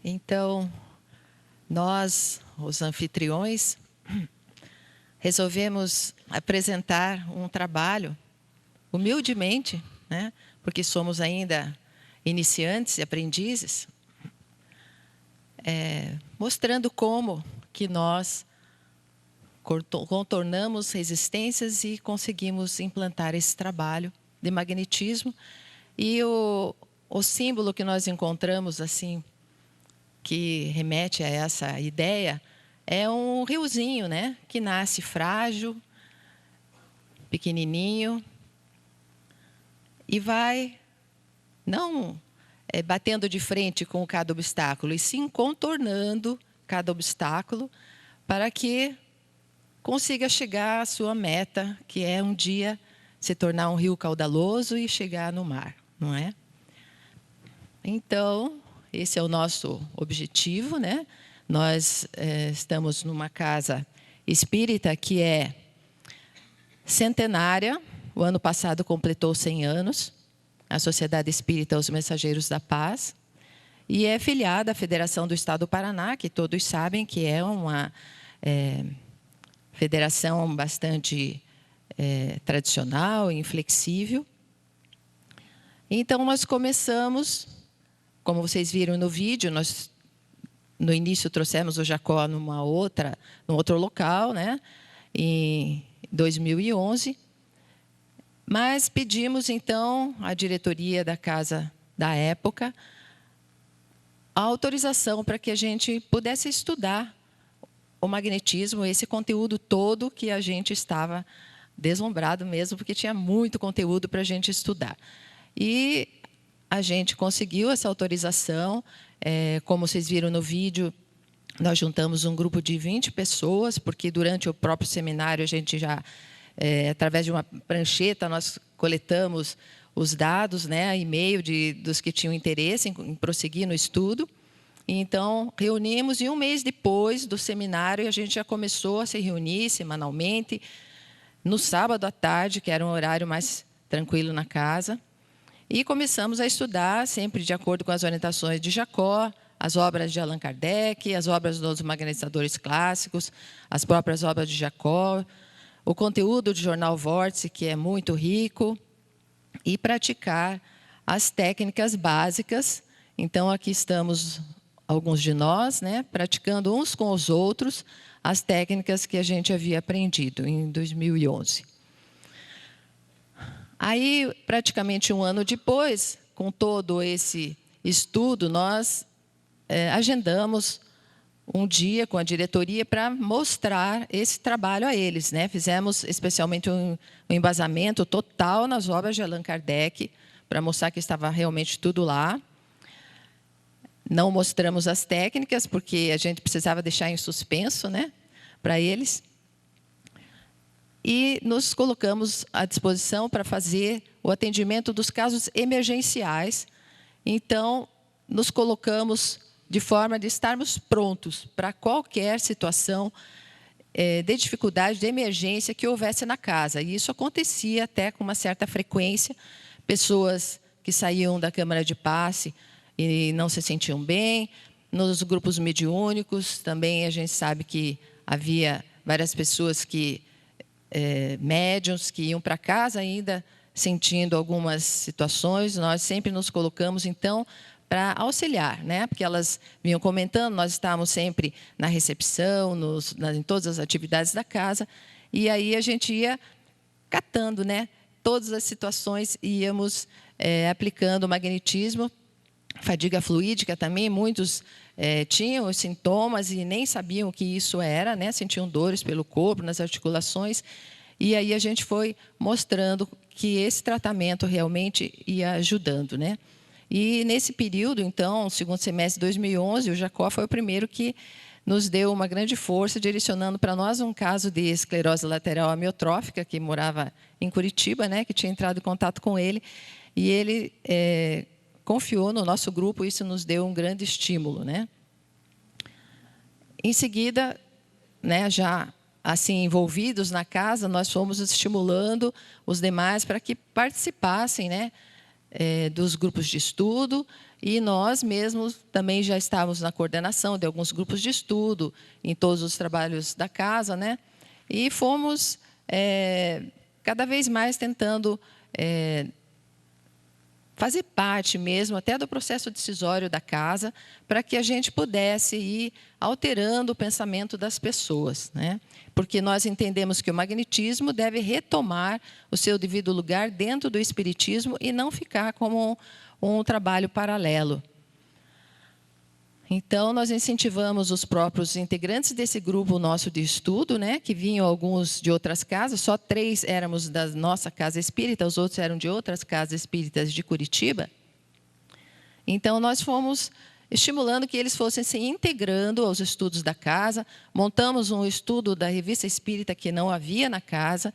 Então, nós, os anfitriões, resolvemos apresentar um trabalho, humildemente, né? Porque somos ainda iniciantes e aprendizes, mostrando como que nós contornamos resistências e conseguimos implantar esse trabalho de magnetismo. E o símbolo que nós encontramos, assim, que remete a essa ideia, é um riozinho, né? Que nasce frágil, pequenininho, e vai não batendo de frente com cada obstáculo, e sim contornando cada obstáculo para que consiga chegar à sua meta, que é um dia se tornar um rio caudaloso e chegar no mar, não é? Então, esse é o nosso objetivo, né? Nós estamos numa casa espírita que é centenária. O ano passado completou 100 anos, a Sociedade Espírita Os Mensageiros da Paz, e é filiada à Federação do Estado do Paraná, que todos sabem que é uma federação bastante tradicional e inflexível. Então, nós começamos, como vocês viram no vídeo, nós no início trouxemos o Jacó num outro local, né, em 2011, mas pedimos então à diretoria da casa da época a autorização para que a gente pudesse estudar o magnetismo, esse conteúdo todo que a gente estava deslumbrado mesmo, porque tinha muito conteúdo para a gente estudar. E a gente conseguiu essa autorização. Como vocês viram no vídeo, nós juntamos um grupo de 20 pessoas, porque durante o próprio seminário a gente já, através de uma prancheta, nós coletamos os dados, né, e-mail dos que tinham interesse em prosseguir no estudo. Então, reunimos, e um mês depois do seminário, a gente já começou a se reunir semanalmente, no sábado à tarde, que era um horário mais tranquilo na casa, e começamos a estudar, sempre de acordo com as orientações de Jacó, as obras de Allan Kardec, as obras dos magnetizadores clássicos, as próprias obras de Jacó, o conteúdo do Jornal Vórtice, que é muito rico, e praticar as técnicas básicas. Então, aqui estamos alguns de nós, né, praticando uns com os outros as técnicas que a gente havia aprendido em 2011. Aí, praticamente um ano depois, com todo esse estudo, nós agendamos um dia com a diretoria para mostrar esse trabalho a eles, né? Fizemos especialmente um embasamento total nas obras de Allan Kardec, para mostrar que estava realmente tudo lá. Não mostramos as técnicas, porque a gente precisava deixar em suspenso, né, para eles. E nos colocamos à disposição para fazer o atendimento dos casos emergenciais. Então, nos colocamos de forma de estarmos prontos para qualquer situação de dificuldade, de emergência que houvesse na casa. E isso acontecia até com uma certa frequência. Pessoas que saíam da câmara de passe e não se sentiam bem. Nos grupos mediúnicos, também a gente sabe que havia várias pessoas médiuns que iam para casa ainda sentindo algumas situações. Nós sempre nos colocamos, então, para auxiliar, né? Porque elas vinham comentando, nós estávamos sempre na recepção, em todas as atividades da casa, e aí a gente ia catando, né, todas as situações, e íamos aplicando o magnetismo. Fadiga fluídica também, muitos tinham os sintomas e nem sabiam o que isso era, né? Sentiam dores pelo corpo, nas articulações. E aí a gente foi mostrando que esse tratamento realmente ia ajudando, né? E nesse período, então, segundo semestre de 2011, o Jacó foi o primeiro que nos deu uma grande força, direcionando para nós um caso de esclerose lateral amiotrófica, que morava em Curitiba, né? Que tinha entrado em contato com ele. E ele confiou no nosso grupo, isso nos deu um grande estímulo, né? Em seguida, né, já assim envolvidos na casa, nós fomos estimulando os demais para que participassem, né, dos grupos de estudo, e nós mesmos também já estávamos na coordenação de alguns grupos de estudo, em todos os trabalhos da casa, né? E fomos cada vez mais tentando fazer parte mesmo até do processo decisório da casa, para que a gente pudesse ir alterando o pensamento das pessoas, né? Porque nós entendemos que o magnetismo deve retomar o seu devido lugar dentro do espiritismo e não ficar como um trabalho paralelo. Então, nós incentivamos os próprios integrantes desse grupo nosso de estudo, né, que vinham alguns de outras casas, só 3 éramos da nossa casa espírita, os outros eram de outras casas espíritas de Curitiba. Então, nós fomos estimulando que eles fossem se integrando aos estudos da casa, montamos um estudo da revista espírita que não havia na casa,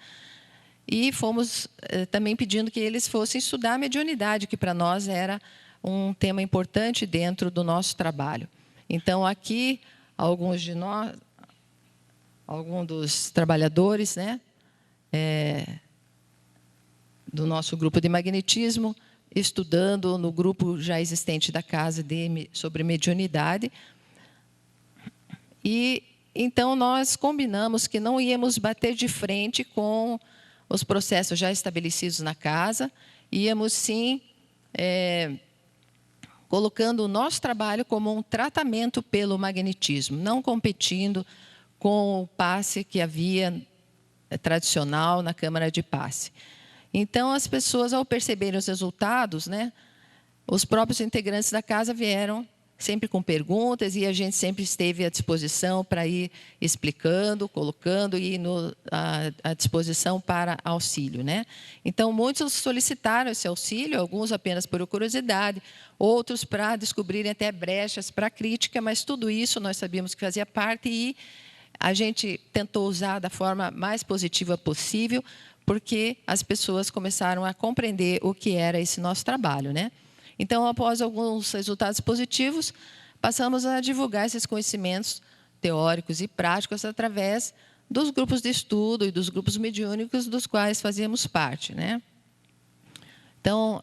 e fomos também pedindo que eles fossem estudar a mediunidade, que para nós era um tema importante dentro do nosso trabalho. Então, aqui, alguns dos trabalhadores, né, do nosso grupo de magnetismo, estudando no grupo já existente da casa sobre mediunidade. E, então, nós combinamos que não íamos bater de frente com os processos já estabelecidos na casa, íamos, sim, colocando o nosso trabalho como um tratamento pelo magnetismo, não competindo com o passe que havia tradicional na Câmara de Passe. Então, as pessoas, ao perceberem os resultados, né, os próprios integrantes da casa vieram sempre com perguntas, e a gente sempre esteve à disposição para ir explicando, colocando e à disposição para auxílio, né? Então, muitos solicitaram esse auxílio, alguns apenas por curiosidade, outros para descobrirem até brechas para crítica, mas tudo isso nós sabíamos que fazia parte, e a gente tentou usar da forma mais positiva possível, porque as pessoas começaram a compreender o que era esse nosso trabalho, né? Então, após alguns resultados positivos, passamos a divulgar esses conhecimentos teóricos e práticos através dos grupos de estudo e dos grupos mediúnicos dos quais fazíamos parte, né? Então,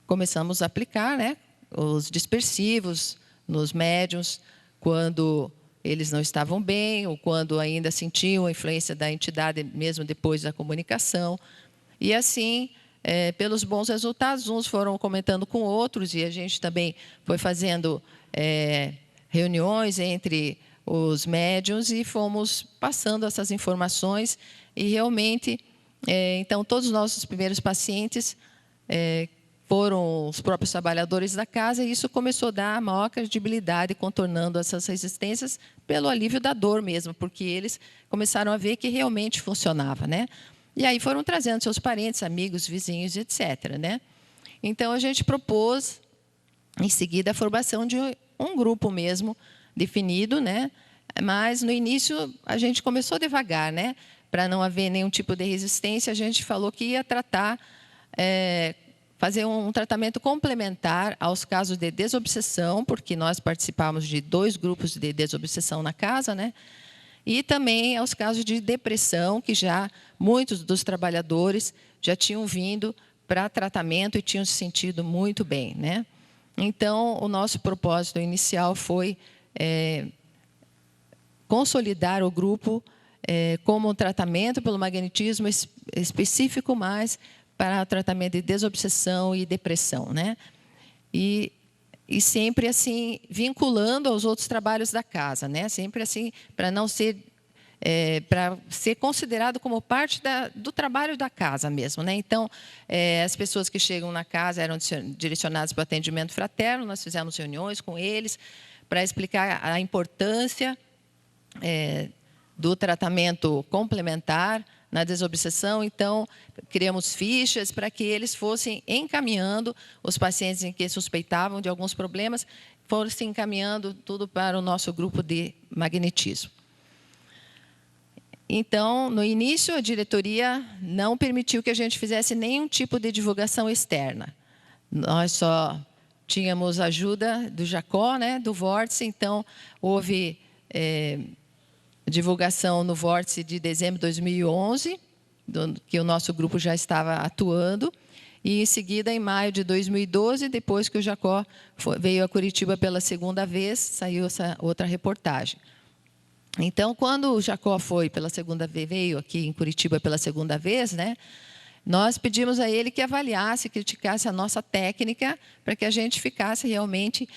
começamos a aplicar, né, os dispersivos nos médiuns quando eles não estavam bem ou quando ainda sentiam a influência da entidade mesmo depois da comunicação. E assim, pelos bons resultados, uns foram comentando com outros, e a gente também foi fazendo reuniões entre os médiuns e fomos passando essas informações, e realmente, então, todos os nossos primeiros pacientes foram os próprios trabalhadores da casa, e isso começou a dar maior credibilidade, contornando essas resistências pelo alívio da dor mesmo, porque eles começaram a ver que realmente funcionava, né? E aí foram trazendo seus parentes, amigos, vizinhos, etc., né? Então, a gente propôs, em seguida, a formação de um grupo mesmo definido, né? Mas, no início, a gente começou devagar, né? Para não haver nenhum tipo de resistência, a gente falou que ia tratar, fazer um tratamento complementar aos casos de desobsessão, porque nós participávamos de 2 grupos de desobsessão na casa, né? E também aos casos de depressão, que já muitos dos trabalhadores já tinham vindo para tratamento e tinham se sentido muito bem, né? Então, o nosso propósito inicial foi consolidar o grupo como um tratamento pelo magnetismo específico mais para o tratamento de desobsessão e depressão, né? E sempre assim vinculando aos outros trabalhos da casa, né? Sempre assim para não ser para ser considerado como parte do trabalho da casa mesmo, né? Então, as pessoas que chegam na casa eram direcionadas para o atendimento fraterno. Nós fizemos reuniões com eles para explicar a importância do tratamento complementar na desobsessão. Então, criamos fichas para que eles fossem encaminhando os pacientes em que suspeitavam de alguns problemas, fossem encaminhando tudo para o nosso grupo de magnetismo. Então, no início, a diretoria não permitiu que a gente fizesse nenhum tipo de divulgação externa. Nós só tínhamos ajuda do Jacó, né, do Vórtice. Então, houve divulgação no Vórtice de dezembro de 2011, que o nosso grupo já estava atuando. e, em seguida, em maio de 2012, depois que o Jacó veio a Curitiba pela segunda vez, saiu essa outra reportagem. Então, quando o Jacó foi pela segunda vez, veio aqui em Curitiba pela segunda vez, né, nós pedimos a ele que avaliasse, criticasse a nossa técnica, para que a gente ficasse realmente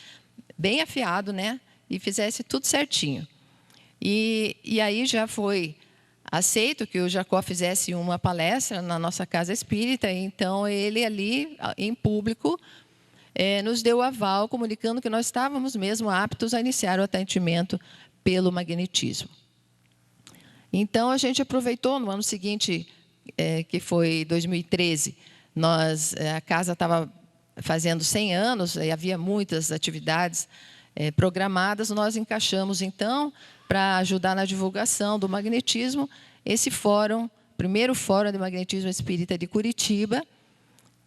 bem afiado, né, e fizesse tudo certinho. E aí já foi aceito que o Jacó fizesse uma palestra na nossa casa espírita, então ele ali, em público, nos deu aval, comunicando que nós estávamos mesmo aptos a iniciar o atendimento pelo magnetismo. Então, a gente aproveitou, no ano seguinte, que foi 2013, a casa estava fazendo 100 anos, e havia muitas atividades programadas, nós encaixamos, então, para ajudar na divulgação do magnetismo, esse fórum, primeiro Fórum de Magnetismo Espírita de Curitiba,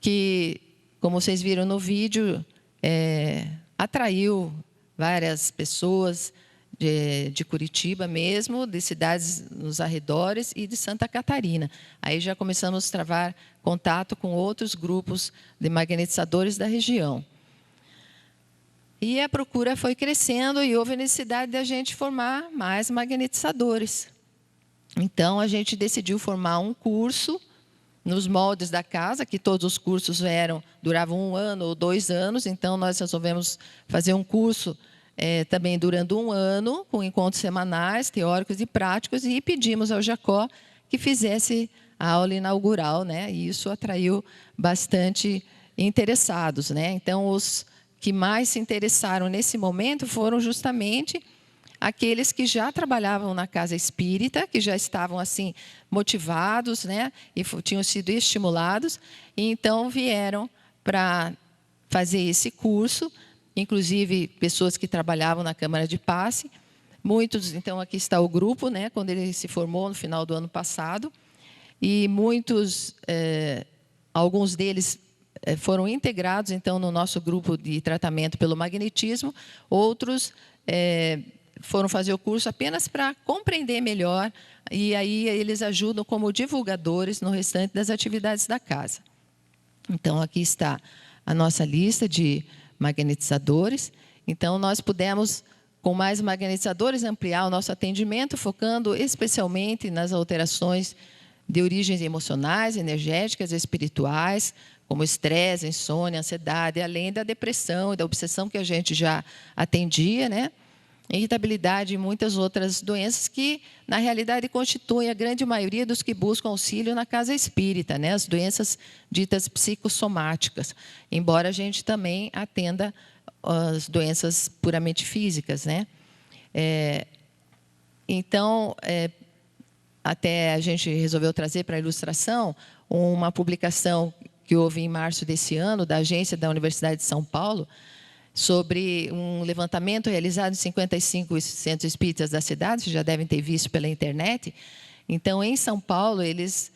que, como vocês viram no vídeo, atraiu várias pessoas de Curitiba mesmo, de cidades nos arredores e de Santa Catarina. Aí já começamos a travar contato com outros grupos de magnetizadores da região. E a procura foi crescendo e houve a necessidade de a gente formar mais magnetizadores. Então, a gente decidiu formar um curso nos moldes da casa, que todos os cursos duravam 1 ano ou 2 anos. Então, nós resolvemos fazer um curso também durando 1 ano, com encontros semanais, teóricos e práticos, e pedimos ao Jacó que fizesse a aula inaugural, né? E isso atraiu bastante interessados, né? Então, os que mais se interessaram nesse momento foram justamente aqueles que já trabalhavam na casa espírita, que já estavam assim motivados, né, e tinham sido estimulados, e então vieram para fazer esse curso, inclusive pessoas que trabalhavam na Câmara de Passe. Muitos, então aqui está o grupo, né, quando ele se formou no final do ano passado, e muitos, alguns deles foram integrados, então, no nosso grupo de tratamento pelo magnetismo. Outros foram fazer o curso apenas para compreender melhor, e aí eles ajudam como divulgadores no restante das atividades da casa. Então, aqui está a nossa lista de magnetizadores. Então, nós pudemos, com mais magnetizadores, ampliar o nosso atendimento, focando especialmente nas alterações de origens emocionais, energéticas e espirituais, como estresse, insônia, ansiedade, além da depressão e da obsessão que a gente já atendia, né? Irritabilidade e muitas outras doenças que, na realidade, constituem a grande maioria dos que buscam auxílio na casa espírita, né? As doenças ditas psicossomáticas, embora a gente também atenda as doenças puramente físicas, né? Então, até a gente resolveu trazer para a ilustração uma publicação que houve em março desse ano, da agência da Universidade de São Paulo, sobre um levantamento realizado em 55 centros espíritas da cidade, vocês já devem ter visto pela internet. Então, em São Paulo, eles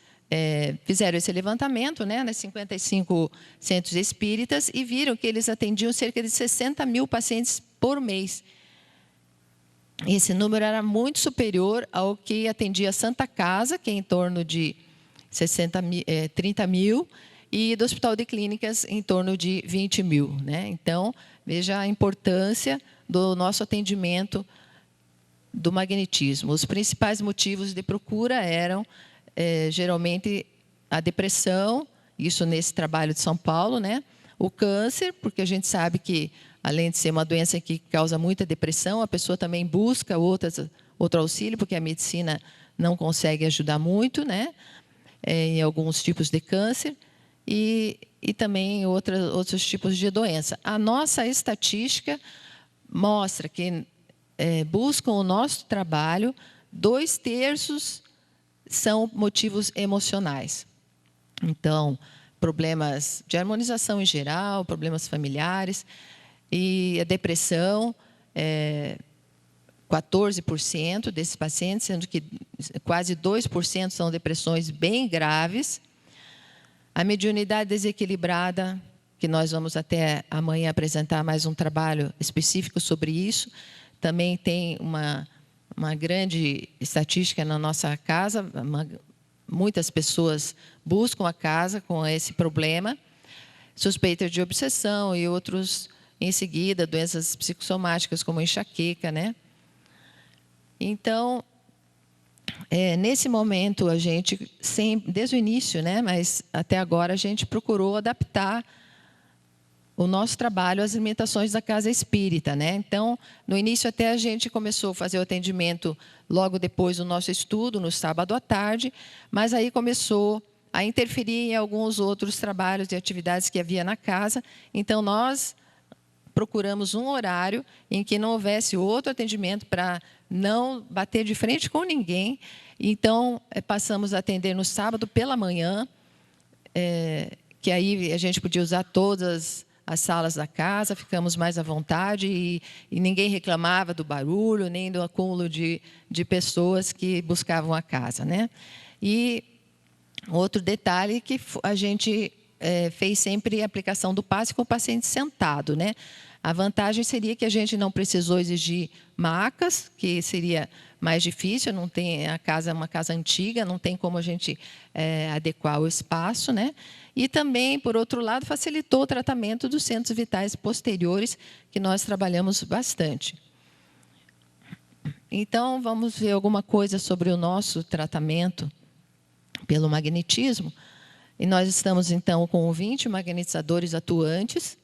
fizeram esse levantamento, né, nas 55 centros espíritas, e viram que eles atendiam cerca de 60 mil pacientes por mês. Esse número era muito superior ao que atendia a Santa Casa, que é em torno de 30 mil, e do Hospital de Clínicas em torno de 20 mil. Né? Então, veja a importância do nosso atendimento do magnetismo. Os principais motivos de procura eram, geralmente, a depressão, isso nesse trabalho de São Paulo, né? O câncer, porque a gente sabe que, além de ser uma doença que causa muita depressão, a pessoa também busca outro auxílio, porque a medicina não consegue ajudar muito, né? Em alguns tipos de câncer. E também outros tipos de doença. A nossa estatística mostra que buscam o nosso trabalho, 2/3 são motivos emocionais. Então, problemas de harmonização em geral, problemas familiares, e a depressão, 14% desses pacientes, sendo que quase 2% são depressões bem graves. A mediunidade desequilibrada, que nós vamos até amanhã apresentar mais um trabalho específico sobre isso, também tem uma grande estatística na nossa casa. Muitas pessoas buscam a casa com esse problema. suspeita de obsessão e outros, em seguida, doenças psicossomáticas, como enxaqueca, né? Então, nesse momento, a gente, desde o início, né, mas até agora, a gente procurou adaptar o nosso trabalho às limitações da casa espírita, né? Então, no início até a gente começou a fazer o atendimento logo depois do nosso estudo, no sábado à tarde, mas aí começou a interferir em alguns outros trabalhos e atividades que havia na casa. Então, nós procuramos um horário em que não houvesse outro atendimento para não bater de frente com ninguém. Então, passamos a atender no sábado pela manhã, que aí a gente podia usar todas as salas da casa, ficamos mais à vontade e ninguém reclamava do barulho, nem do acúmulo de pessoas que buscavam a casa, né? E outro detalhe que a gente fez sempre a aplicação do passe com o paciente sentado, né? A vantagem seria que a gente não precisou exigir macas, que seria mais difícil, não tem, a casa é uma casa antiga, não tem como a gente adequar o espaço, né? E também, por outro lado, facilitou o tratamento dos centros vitais posteriores, que nós trabalhamos bastante. Então, vamos ver alguma coisa sobre o nosso tratamento pelo magnetismo. E nós estamos, então, com 20 magnetizadores atuantes.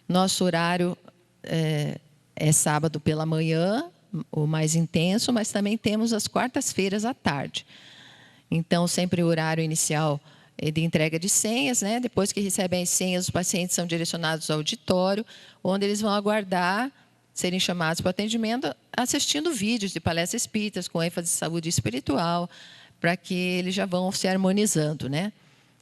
Nosso horário é sábado pela manhã, o mais intenso, mas também temos as quartas-feiras à tarde. Então, sempre o horário inicial de entrega de senhas, né? Depois que recebem as senhas, os pacientes são direcionados ao auditório, onde eles vão aguardar serem chamados para atendimento, assistindo vídeos de palestras espíritas com ênfase em saúde espiritual, para que eles já vão se harmonizando, né?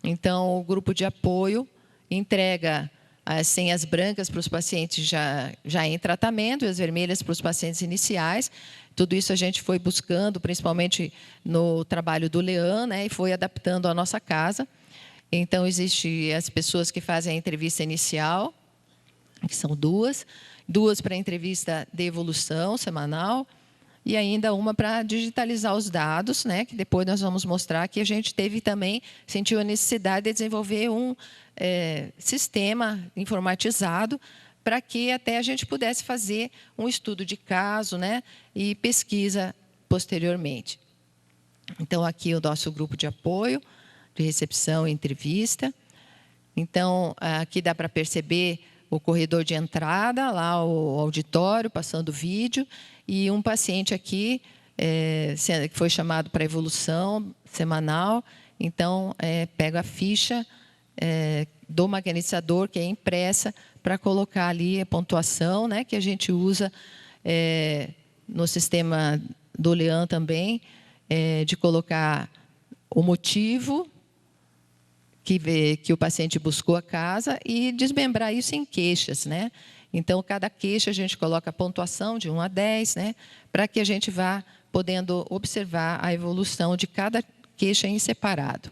Então, o grupo de apoio entrega as senhas brancas para os pacientes já em tratamento e as vermelhas para os pacientes iniciais. Tudo isso a gente foi buscando, principalmente no trabalho do Leão, né, e foi adaptando à nossa casa. Então, existem as pessoas que fazem a entrevista inicial, que são duas para a entrevista de evolução semanal, e ainda uma para digitalizar os dados, né, que depois nós vamos mostrar que a gente sentiu a necessidade de desenvolver um sistema informatizado para que até a gente pudesse fazer um estudo de caso, né, e pesquisa posteriormente. Então, aqui o nosso grupo de apoio, de recepção e entrevista. Então, aqui dá para perceber o corredor de entrada, lá o auditório, passando vídeo, e um paciente aqui que foi chamado para evolução semanal. Então, pega a ficha do magnetizador, que é impressa, para colocar ali a pontuação, né, que a gente usa no sistema do Leão também, de colocar o motivo que o paciente buscou a casa e desmembrar isso em queixas, né? Então, cada queixa a gente coloca a pontuação de 1 a 10, né? Para que a gente vá podendo observar a evolução de cada queixa em separado.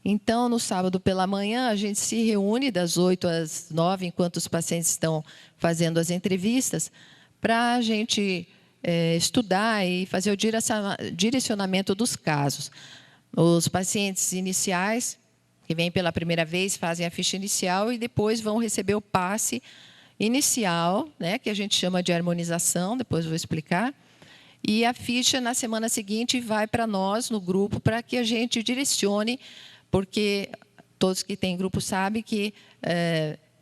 Então, no sábado pela manhã, a gente se reúne das 8 às 9, enquanto os pacientes estão fazendo as entrevistas, para a gente estudar e fazer o direcionamento dos casos. Os pacientes iniciais, que vêm pela primeira vez, fazem a ficha inicial e depois vão receber o passe inicial, né, que a gente chama de harmonização, depois vou explicar. E a ficha, na semana seguinte, vai para nós, no grupo, para que a gente direcione, porque todos que têm grupo sabem que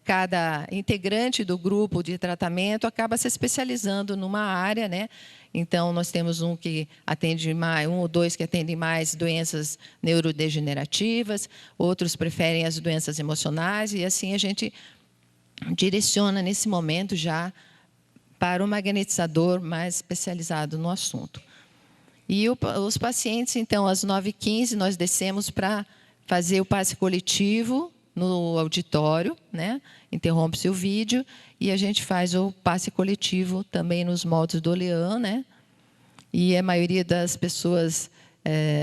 cada integrante do grupo de tratamento acaba se especializando numa área, né? Então, nós temos um que atende mais, um ou dois que atendem mais doenças neurodegenerativas, outros preferem as doenças emocionais, e assim a gente direciona nesse momento já para o magnetizador mais especializado no assunto. E os pacientes, então, às 9h15, nós descemos para fazer o passe coletivo no auditório, né? Interrompe-se o vídeo e a gente faz o passe coletivo também nos moldes do Leão, né? E a maioria das pessoas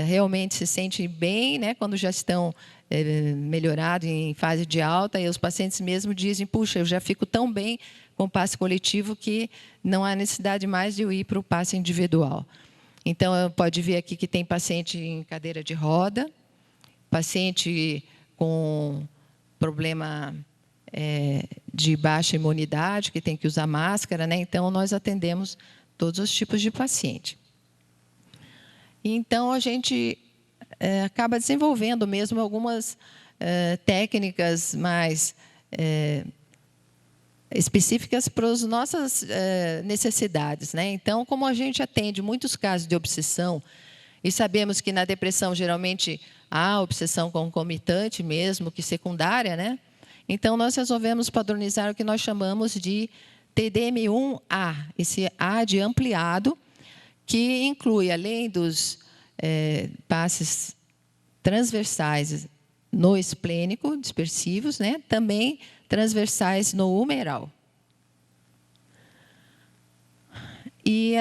realmente se sente bem, né? Quando já estão melhorados em fase de alta, e os pacientes mesmo dizem: puxa, eu já fico tão bem com o passe coletivo que não há necessidade mais de eu ir para o passe individual. Então, pode ver aqui que tem paciente em cadeira de roda, paciente com problema de baixa imunidade, que tem que usar máscara, né? Então, nós atendemos todos os tipos de paciente. Então, a gente acaba desenvolvendo mesmo algumas técnicas mais específicas para as nossas necessidades, né? Então, como a gente atende muitos casos de obsessão, e sabemos que na depressão geralmente há obsessão concomitante mesmo, que secundária, né? Então, nós resolvemos padronizar o que nós chamamos de TDM1A, esse A de ampliado, que inclui, além dos passes transversais no esplênico, dispersivos, né? Também transversais no humeral. E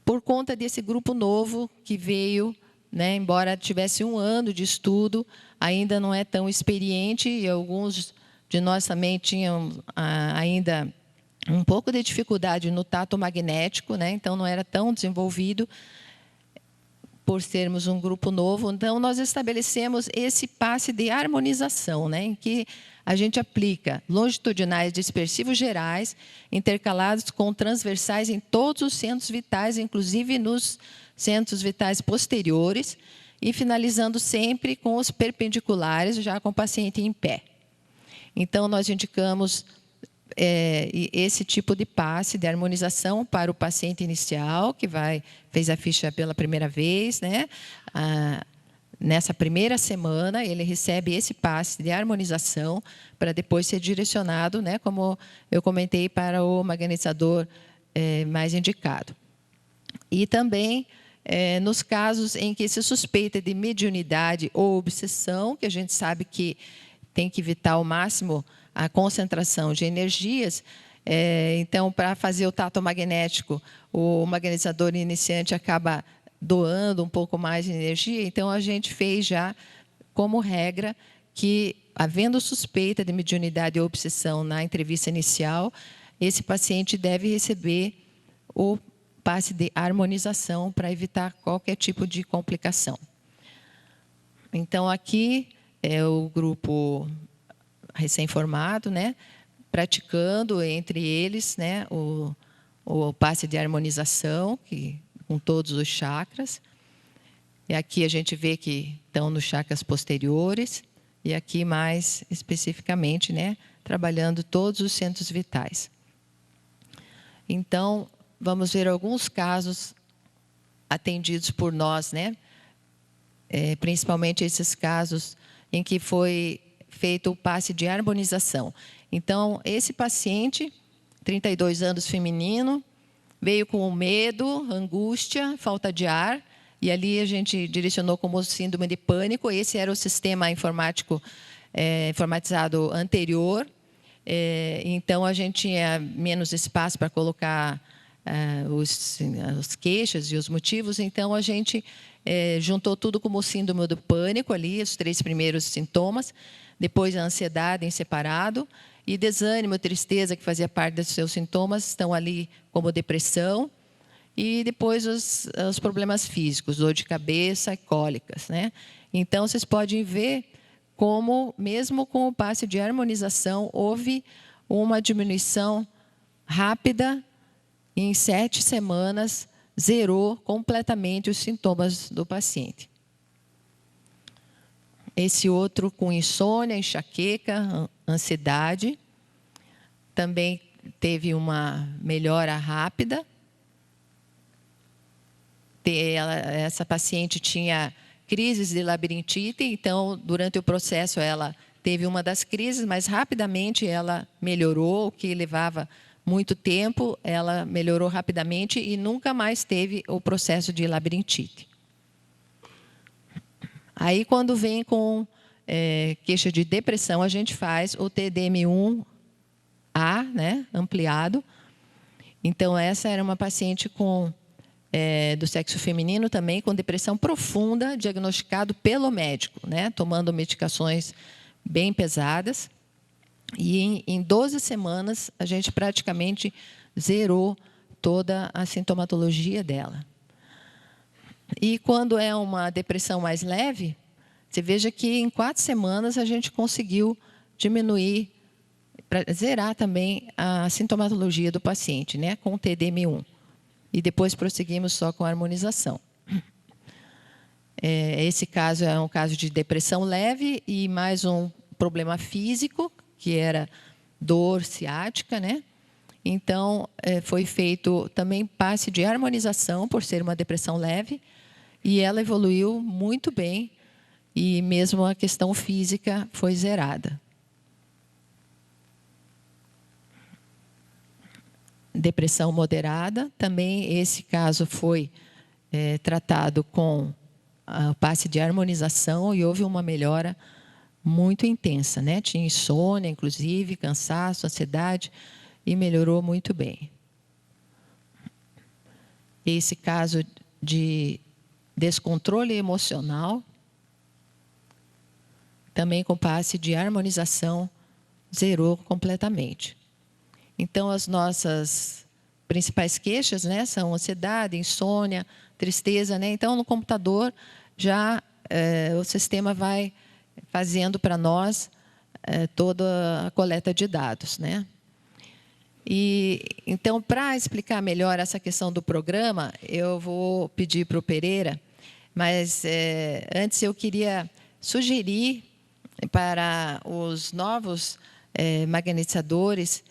por conta desse grupo novo que veio, né, embora tivesse 1 ano de estudo, ainda não é tão experiente, e alguns de nós também tinham ainda um pouco de dificuldade no tato magnético, né, então não era tão desenvolvido, por sermos um grupo novo. Então, nós estabelecemos esse passe de harmonização, né, em que a gente aplica longitudinais dispersivos gerais, intercalados com transversais em todos os centros vitais, inclusive nos centros vitais posteriores, e finalizando sempre com os perpendiculares, já com o paciente em pé. Então, nós indicamos esse tipo de passe de harmonização para o paciente inicial, que fez a ficha pela primeira vez, né? Nessa primeira semana, ele recebe esse passe de harmonização para depois ser direcionado, né, como eu comentei, para o magnetizador mais indicado. E também, nos casos em que se suspeita de mediunidade ou obsessão, que a gente sabe que tem que evitar ao máximo a concentração de energias, então, para fazer o tato magnético, o magnetizador iniciante acaba doando um pouco mais de energia, então a gente fez já como regra que, havendo suspeita de mediunidade ou obsessão na entrevista inicial, esse paciente deve receber o passe de harmonização para evitar qualquer tipo de complicação. Então, aqui é o grupo recém-formado, né, praticando entre eles, né, o passe de harmonização, com todos os chakras. E aqui a gente vê que estão nos chakras posteriores, e aqui mais especificamente, né, trabalhando todos os centros vitais. Então, vamos ver alguns casos atendidos por nós, né, principalmente esses casos em que foi feito o passe de harmonização. Então, esse paciente, 32 anos, feminino, veio com medo, angústia, falta de ar, e ali a gente direcionou como síndrome de pânico. Esse era o sistema informático informatizado anterior. Então, a gente tinha menos espaço para colocar os queixas e os motivos. Então, a gente juntou tudo como síndrome do pânico ali, os 3 primeiros sintomas. Depois, a ansiedade em separado. E desânimo, tristeza, que fazia parte dos seus sintomas, estão ali como depressão. E depois os problemas físicos, dor de cabeça e cólicas, né? Então, vocês podem ver como, mesmo com o passe de harmonização, houve uma diminuição rápida. Em 7 semanas, zerou completamente os sintomas do paciente. Esse outro com insônia, enxaqueca, ansiedade, também teve uma melhora rápida. Essa paciente tinha crises de labirintite, então, durante o processo, ela teve uma das crises, mas rapidamente ela melhorou, o que levava muito tempo, ela melhorou rapidamente e nunca mais teve o processo de labirintite. Aí, quando vem com queixa de depressão, a gente faz o TDM1A, né, ampliado. Então, essa era uma paciente do sexo feminino também, com depressão profunda, diagnosticado pelo médico, né, tomando medicações bem pesadas. E em 12 semanas, a gente praticamente zerou toda a sintomatologia dela. E quando é uma depressão mais leve, Você veja que em 4 semanas a gente conseguiu diminuir, para zerar também a sintomatologia do paciente, né, com o TDM1. E depois prosseguimos só com a harmonização. Esse caso é um caso de depressão leve e mais um problema físico, que era dor ciática, né? Então, foi feito também passe de harmonização, por ser uma depressão leve, e ela evoluiu muito bem, e mesmo a questão física foi zerada. Depressão moderada, também esse caso foi tratado com a passe de harmonização e houve uma melhora muito intensa, né? Tinha insônia, inclusive, cansaço, ansiedade, e melhorou muito bem. Esse caso de descontrole emocional, também com passe de harmonização, zerou completamente. Então, as nossas principais queixas, né, são ansiedade, insônia, tristeza, né? Então, no computador, já o sistema vai fazendo para nós toda a coleta de dados, né? E, então, para explicar melhor essa questão do programa, eu vou pedir para o Pereira, mas antes eu queria sugerir para os novos magnetizadores,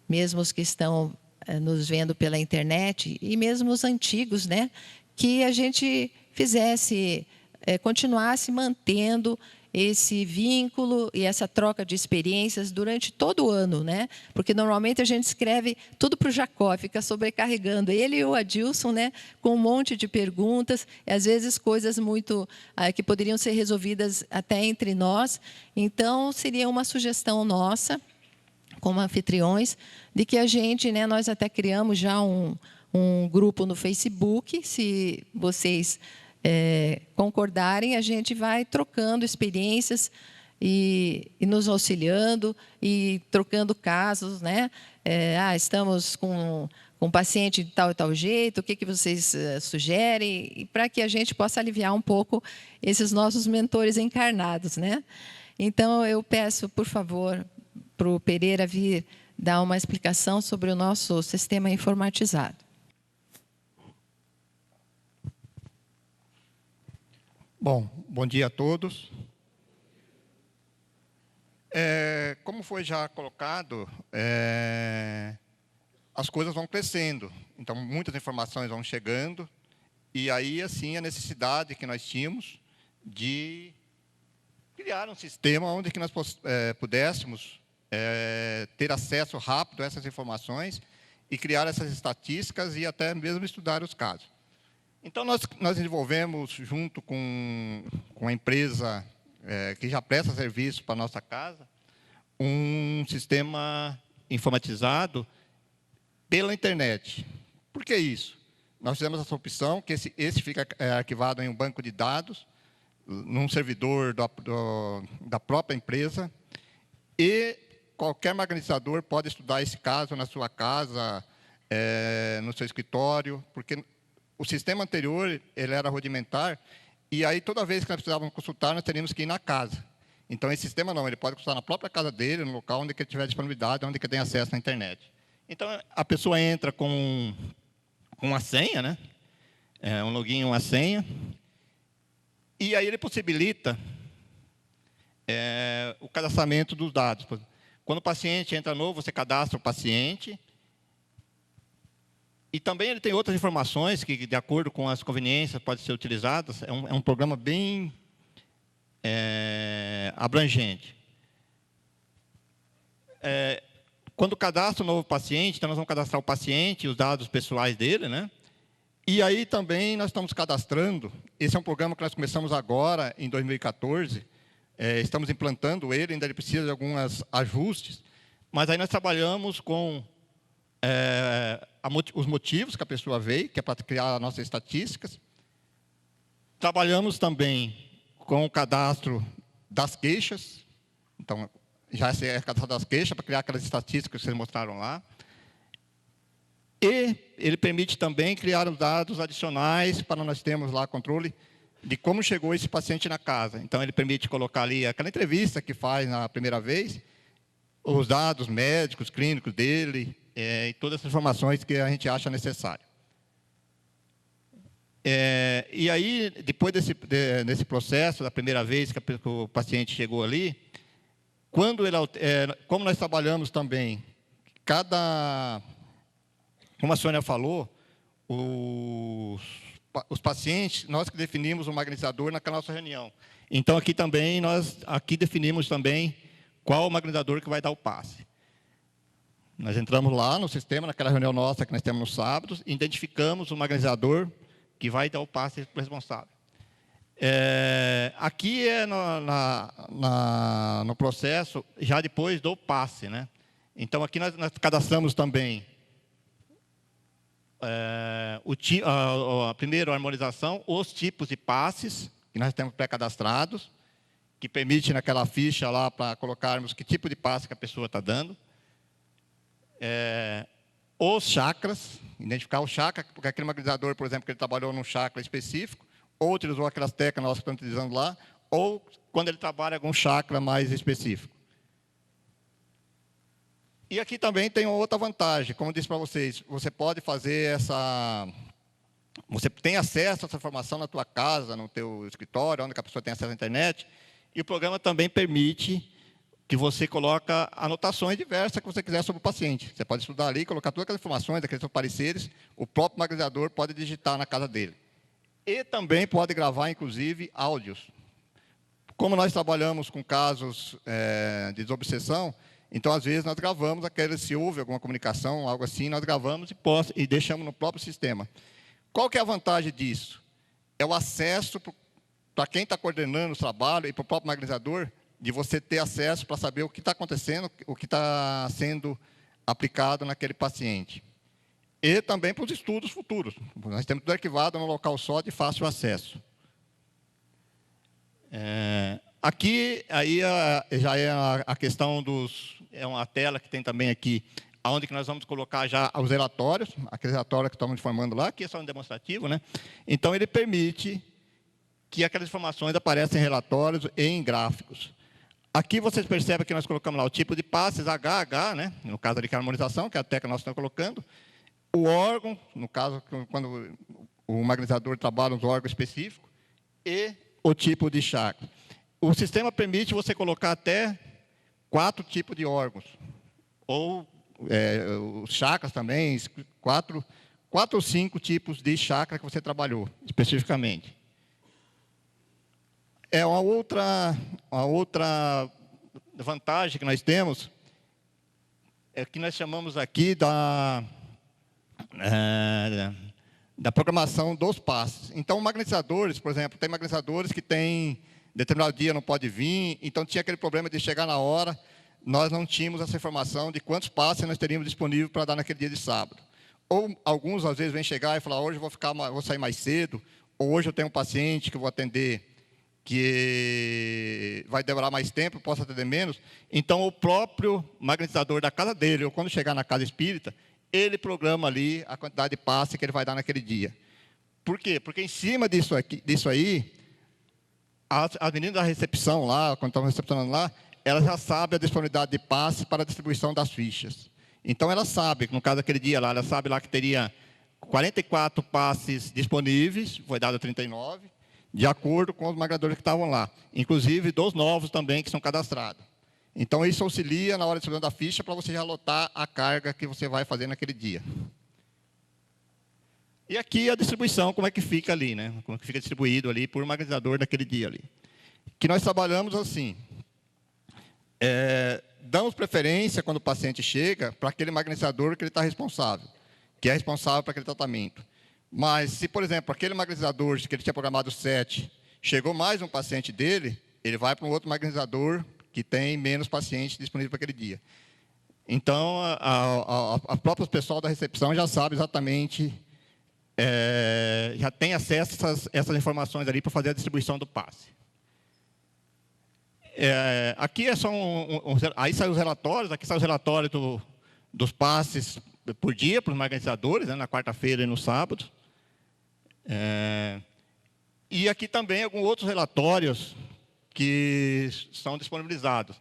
mesmo os que estão nos vendo pela internet, e mesmo os antigos, né, que a gente fizesse, continuasse mantendo esse vínculo e essa troca de experiências durante todo o ano, né? Porque normalmente a gente escreve tudo para o Jacó, fica sobrecarregando ele e o Adilson, né? Com um monte de perguntas, e às vezes coisas muito que poderiam ser resolvidas até entre nós. Então, seria uma sugestão nossa, como anfitriões, de que a gente, né? Nós até criamos já um grupo no Facebook, se vocês concordarem, a gente vai trocando experiências e nos auxiliando e trocando casos, né? Estamos com um paciente de tal e tal jeito, o que vocês sugerem? E para que a gente possa aliviar um pouco esses nossos mentores encarnados, né? Então, eu peço, por favor, para o Pereira vir dar uma explicação sobre o nosso sistema informatizado. Bom dia a todos. Como foi já colocado, as coisas vão crescendo. Então, muitas informações vão chegando. E aí, assim, a necessidade que nós tínhamos de criar um sistema onde que nós pudéssemos ter acesso rápido a essas informações e criar essas estatísticas e até mesmo estudar os casos. Então, nós desenvolvemos, junto com a empresa que já presta serviço para a nossa casa, um sistema informatizado pela internet. Por que isso? Nós fizemos essa opção, que esse fica arquivado em um banco de dados, num servidor da própria empresa, e qualquer magnetizador pode estudar esse caso na sua casa, no seu escritório, porque o sistema anterior ele era rudimentar, e aí toda vez que nós precisávamos consultar, nós teríamos que ir na casa. Então, esse sistema não, ele pode consultar na própria casa dele, no local onde ele tiver disponibilidade, onde ele tem acesso à internet. Então, a pessoa entra com uma senha, né? Um login e uma senha, e aí ele possibilita o cadastramento dos dados. Quando o paciente entra novo, você cadastra o paciente. E também ele tem outras informações que, de acordo com as conveniências, podem ser utilizadas. É um programa bem abrangente. Quando cadastra o novo paciente, então nós vamos cadastrar o paciente e os dados pessoais dele, né? E aí também nós estamos cadastrando. Esse é um programa que nós começamos agora, em 2014. Estamos implantando ele, ainda ele precisa de alguns ajustes. Mas aí nós trabalhamos com os motivos que a pessoa veio, que é para criar as nossas estatísticas. Trabalhamos também com o cadastro das queixas. Então, já é cadastro das queixas, para criar aquelas estatísticas que vocês mostraram lá. E ele permite também criar os dados adicionais para nós termos lá controle de como chegou esse paciente na casa. Então, ele permite colocar ali aquela entrevista que faz na primeira vez, os dados médicos, clínicos dele, e todas as informações que a gente acha necessário. E aí, depois desse processo, da primeira vez que o paciente chegou ali, como nós trabalhamos também, como a Sônia falou, os pacientes, nós que definimos o magnetizador naquela nossa reunião. Então, aqui também, nós definimos também qual o magnetizador que vai dar o passe. Nós entramos lá no sistema, naquela reunião nossa que nós temos nos sábados, e identificamos o magnetizador que vai dar o passe para o responsável. Aqui é no processo, já depois do passe, né? Então, aqui nós cadastramos também primeiro, a harmonização, os tipos de passes, que nós temos pré-cadastrados, que permite naquela ficha lá para colocarmos que tipo de passe que a pessoa está dando. Os chakras, identificar o chakra, porque aquele magnetizador, por exemplo, que ele trabalhou num chakra específico, ou utilizou aquelas teclas nossas que estamos utilizando lá, ou quando ele trabalha algum chakra mais específico. E aqui também tem uma outra vantagem, como eu disse para vocês, você pode fazer você tem acesso a essa informação na tua casa, no teu escritório, onde a pessoa tem acesso à internet, e o programa também permite que você coloque anotações diversas que você quiser sobre o paciente. Você pode estudar ali, colocar todas aquelas informações, aqueles pareceres, o próprio magnetizador pode digitar na casa dele. E também pode gravar, inclusive, áudios. Como nós trabalhamos com casos de desobsessão, então, às vezes, nós gravamos se houve alguma comunicação, algo assim, nós gravamos e deixamos no próprio sistema. Qual que é a vantagem disso? É o acesso para quem está coordenando o trabalho e para o próprio magnetizador, de você ter acesso para saber o que está acontecendo, o que está sendo aplicado naquele paciente. E também para os estudos futuros. Nós temos tudo arquivado num local só de fácil acesso. Aqui aí já é a questão é uma tela que tem também aqui, onde que nós vamos colocar já os relatórios, aqueles relatórios que estamos formando lá, que é só um demonstrativo, né? Então, ele permite que aquelas informações apareçam em relatórios e em gráficos. Aqui vocês percebem que nós colocamos lá o tipo de passes, HH, né? No caso ali que é a harmonização, que é a tecla que nós estamos colocando, o órgão, no caso, quando o magnetizador trabalha nos órgãos específicos, e o tipo de chakra. O sistema permite você colocar até 4 tipos de órgãos, ou os chakras também, 4 ou 5 tipos de chakra que você trabalhou, especificamente. Uma outra vantagem que nós temos é que nós chamamos aqui da programação dos passes. Então, magnetizadores, por exemplo, tem magnetizadores que tem determinado dia não pode vir, então tinha aquele problema de chegar na hora, nós não tínhamos essa informação de quantos passes nós teríamos disponível para dar naquele dia de sábado. Ou alguns, às vezes, vêm chegar e falar, hoje eu vou sair mais cedo, ou hoje eu tenho um paciente que eu vou atender que vai demorar mais tempo, posso atender menos. Então, o próprio magnetizador da casa dele, ou quando chegar na casa espírita, ele programa ali a quantidade de passe que ele vai dar naquele dia. Por quê? Porque em cima disso aí, as meninas da recepção lá, quando estão recepcionando lá, elas já sabem a disponibilidade de passe para a distribuição das fichas. Então, ela sabe, no caso daquele dia lá, ela sabe lá que teria 44 passes disponíveis, foi dado 39, de acordo com os magnetizadores que estavam lá. Inclusive, dos novos também que são cadastrados. Então, isso auxilia na hora de distribuição da ficha para você já lotar a carga que você vai fazer naquele dia. E aqui a distribuição, como é que fica ali, né? Como é que fica distribuído ali por magnetizador naquele dia ali. Que nós trabalhamos assim. Damos preferência, quando o paciente chega, para aquele magnetizador que ele está responsável, que é responsável para aquele tratamento. Mas, se, por exemplo, aquele magnetizador que ele tinha programado 7, chegou mais um paciente dele, ele vai para um outro magnetizador que tem menos pacientes disponíveis para aquele dia. Então, a própria pessoal da recepção já sabe exatamente, já tem acesso a essas informações ali para fazer a distribuição do passe. Aqui é só aí saem os relatórios, aqui saem os relatórios dos passes por dia para os magnetizadores, né, na quarta-feira e no sábado. E aqui também alguns outros relatórios que são disponibilizados.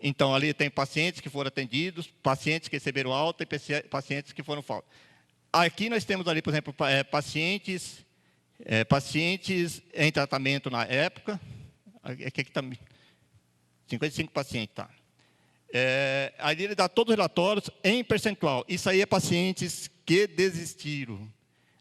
Então, ali tem pacientes que foram atendidos, pacientes que receberam alta e pacientes que foram falta. Aqui nós temos ali, por exemplo, pacientes em tratamento na época. Aqui está 55 pacientes, tá? Ali ele dá todos os relatórios em percentual. Isso aí é pacientes que desistiram.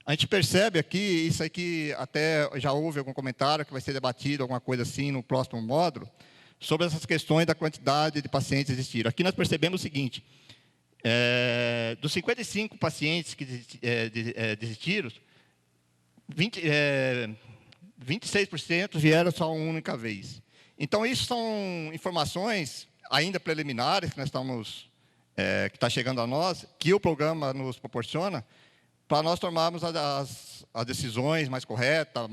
A gente percebe aqui, isso aqui até já houve algum comentário que vai ser debatido, alguma coisa assim, no próximo módulo, sobre essas questões da quantidade de pacientes que desistiram. Aqui nós percebemos o seguinte, dos 55 pacientes que desistiram, 26% vieram só uma única vez. Então, isso são informações ainda preliminares que nós estamos, que está chegando a nós, que o programa nos proporciona, para nós tomarmos as decisões mais corretas,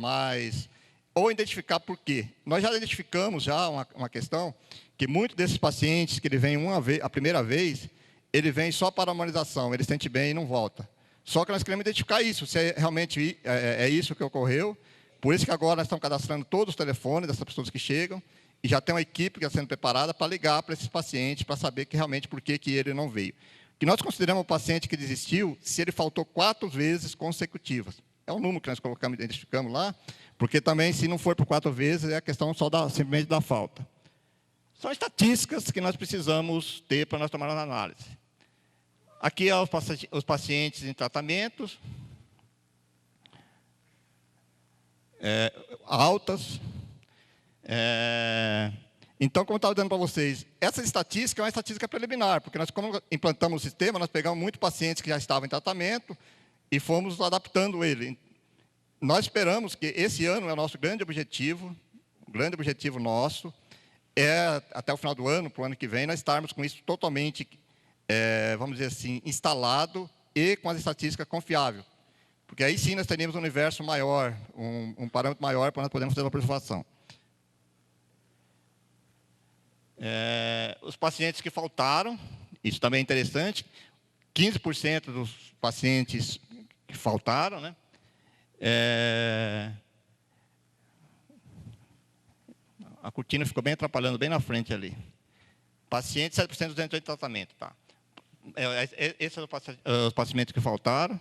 ou identificar por quê. Nós já identificamos uma questão que muitos desses pacientes que ele vem a primeira vez, ele vem só para a harmonização, ele se sente bem e não volta. Só que nós queremos identificar isso, se realmente é isso que ocorreu. Por isso que agora nós estamos cadastrando todos os telefones dessas pessoas que chegam, e já tem uma equipe que está sendo preparada para ligar para esses pacientes, para saber que realmente por que ele não veio. Que nós consideramos um paciente que desistiu se ele faltou 4 vezes consecutivas. É um número que nós identificamos lá, porque também, se não for por 4 vezes, é a questão só simplesmente da falta. São estatísticas que nós precisamos ter para nós tomar a análise. Aqui os pacientes em tratamentos, altas. Então, como eu estava dizendo para vocês, essa estatística é uma estatística preliminar, porque nós, como implantamos o sistema, nós pegamos muitos pacientes que já estavam em tratamento e fomos adaptando ele. Nós esperamos que esse ano é o nosso grande objetivo, o grande objetivo nosso é, até o final do ano, para o ano que vem, nós estarmos com isso totalmente, vamos dizer assim, instalado e com as estatísticas confiáveis. Porque aí sim nós teríamos um universo maior, um parâmetro maior para nós podermos ter uma aproximação. Os pacientes que faltaram, isso também é interessante, 15% dos pacientes que faltaram, né? A cortina ficou bem atrapalhando, bem na frente ali. Pacientes, 7% dos dentro de tratamento, tá? Esses são os pacientes que faltaram.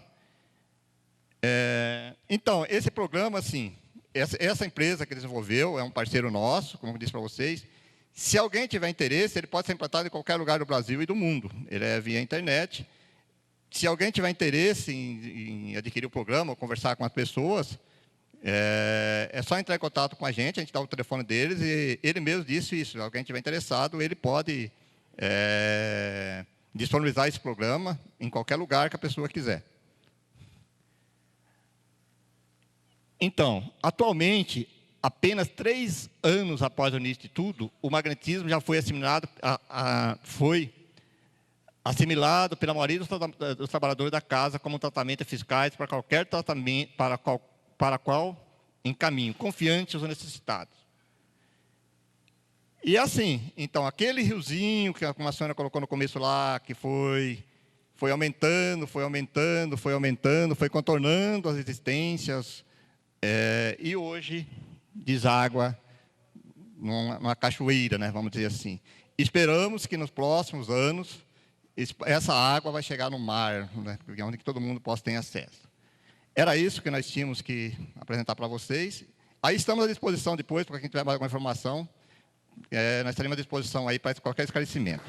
Então, esse programa, assim, essa empresa que desenvolveu é um parceiro nosso, como eu disse para vocês. Se alguém tiver interesse, ele pode ser implantado em qualquer lugar do Brasil e do mundo. Ele é via internet. Se alguém tiver interesse em adquirir o programa ou conversar com as pessoas, é só entrar em contato com a gente dá o telefone deles e ele mesmo disse isso. Se alguém tiver interessado, ele pode disponibilizar esse programa em qualquer lugar que a pessoa quiser. Então, atualmente, apenas 3 anos após o início de tudo, o magnetismo já foi assimilado pela maioria dos trabalhadores da casa como tratamento eficaz para qualquer tratamento para qual encaminho, confiantes ou necessitados. E assim, então, aquele riozinho que a senhora colocou no começo lá, que foi aumentando, foi contornando as existências, e hoje deságua numa cachoeira, né, vamos dizer assim. Esperamos que nos próximos anos essa água vai chegar no mar, né, onde todo mundo possa ter acesso. Era isso que nós tínhamos que apresentar para vocês. Aí estamos à disposição depois, para quem tiver mais alguma informação, nós estaremos à disposição aí para qualquer esclarecimento.